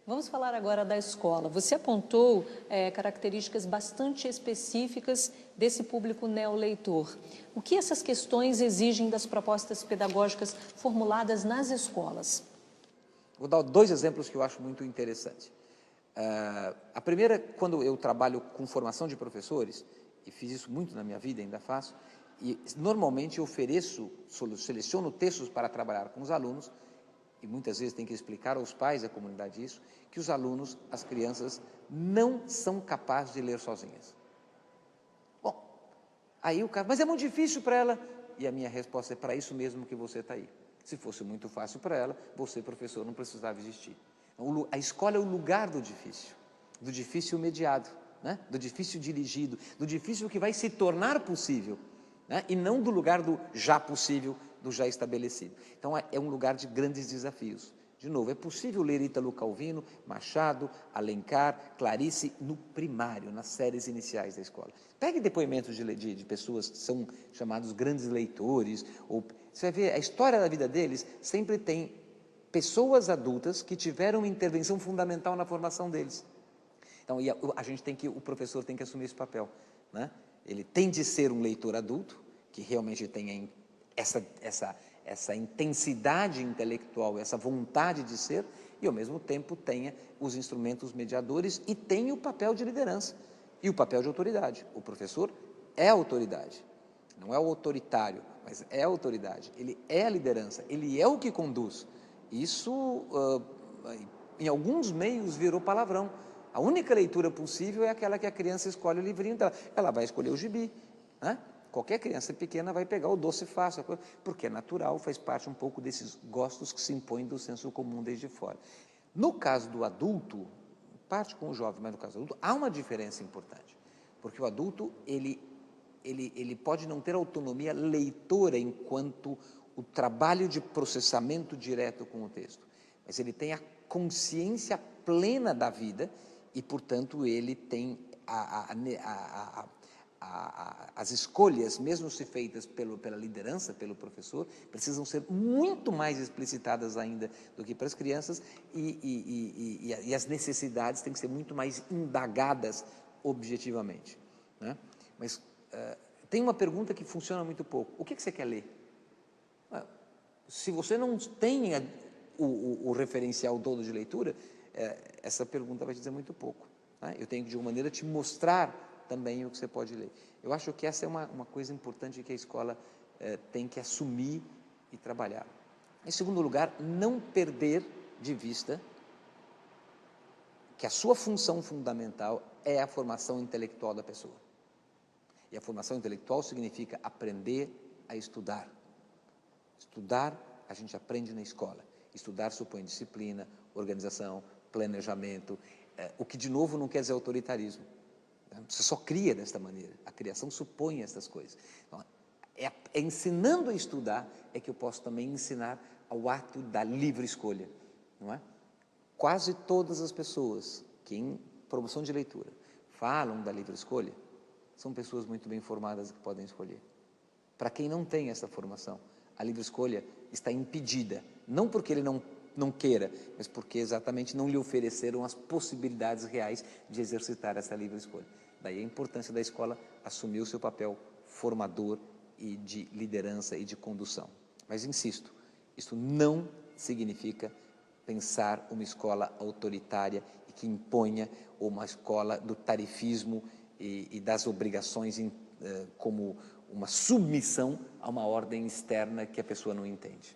Vamos falar agora da escola. Você apontou características bastante específicas desse público neoleitor. O que essas questões exigem das propostas pedagógicas formuladas nas escolas? Vou dar dois exemplos que eu acho muito interessantes. A primeira, quando eu trabalho com formação de professores, e fiz isso muito na minha vida, ainda faço, e normalmente eu seleciono textos para trabalhar com os alunos, e muitas vezes tem que explicar aos pais da comunidade isso, que os alunos, as crianças, não são capazes de ler sozinhas. Bom, aí o cara, mas é muito difícil para ela. E a minha resposta é para isso mesmo que você está aí. Se fosse muito fácil para ela, você, professor, não precisava existir. Então, a escola é o lugar do difícil mediado, né? Do difícil dirigido, do difícil que vai se tornar possível, né? E não do lugar do já possível, do já estabelecido. Então, é um lugar de grandes desafios. De novo, é possível ler Ítalo Calvino, Machado, Alencar, Clarice no primário, nas séries iniciais da escola. Pegue depoimentos de pessoas que são chamados grandes leitores, ou você vai ver, a história da vida deles sempre tem pessoas adultas que tiveram uma intervenção fundamental na formação deles. Então, o professor tem que assumir esse papel, né? Ele tem de ser um leitor adulto, que realmente tenha essa intensidade intelectual, essa vontade de ser, e ao mesmo tempo tenha os instrumentos mediadores e tenha o papel de liderança e o papel de autoridade. O professor é a autoridade, não é o autoritário, mas é a autoridade, ele é a liderança, ele é o que conduz. Isso, em alguns meios, virou palavrão. A única leitura possível é aquela que a criança escolhe o livrinho dela. Ela vai escolher o gibi, né? Qualquer criança pequena vai pegar o doce fácil, porque é natural, faz parte um pouco desses gostos que se impõem do senso comum desde fora. No caso do adulto, parte com o jovem, mas no caso do adulto, há uma diferença importante, porque o adulto, ele pode não ter autonomia leitora enquanto o trabalho de processamento direto com o texto, mas ele tem a consciência plena da vida e, portanto, ele tem as escolhas, mesmo se feitas pela liderança, pelo professor, precisam ser muito mais explicitadas ainda do que para as crianças e as necessidades têm que ser muito mais indagadas objetivamente, né? Mas tem uma pergunta que funciona muito pouco. O que você quer ler? Se você não tem o referencial todo de leitura, essa pergunta vai te dizer muito pouco, né? Eu tenho que, de alguma maneira, te mostrar também o que você pode ler. Eu acho que essa é uma coisa importante que a escola tem que assumir e trabalhar. Em segundo lugar, não perder de vista que a sua função fundamental é a formação intelectual da pessoa. E a formação intelectual significa aprender a estudar. Estudar, a gente aprende na escola. Estudar supõe disciplina, organização, planejamento, o que, de novo, não quer dizer autoritarismo. Você só cria desta maneira. A criação supõe essas coisas. Então, é ensinando a estudar é que eu posso também ensinar ao ato da livre escolha, não é? Quase todas as pessoas que em promoção de leitura falam da livre escolha são pessoas muito bem formadas que podem escolher. Para quem não tem essa formação, a livre escolha está impedida, não porque ele não queira, mas porque exatamente não lhe ofereceram as possibilidades reais de exercitar essa livre escolha. Daí a importância da escola assumir o seu papel formador e de liderança e de condução. Mas insisto, isso não significa pensar uma escola autoritária e que imponha uma escola do tarifismo e das obrigações como uma submissão a uma ordem externa que a pessoa não entende.